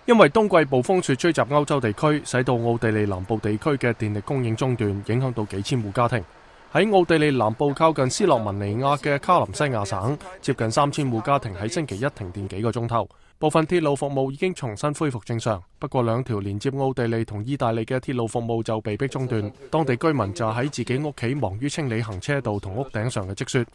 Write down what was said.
因為冬季暴風雪吹襲歐洲地區，使到奧地利南部地區嘅電力供應中斷，影響到幾千戶家庭。喺奧地利南部靠近斯洛文尼亞嘅卡林西亞省，接近3000戶家庭喺星期一停電幾個鐘頭。部分鐵路服務已經重新恢復正常，不過2條連接奧地利同意大利嘅鐵路服務就被迫中斷。當地居民就喺自己屋企忙於清理行車道同屋頂上嘅積雪。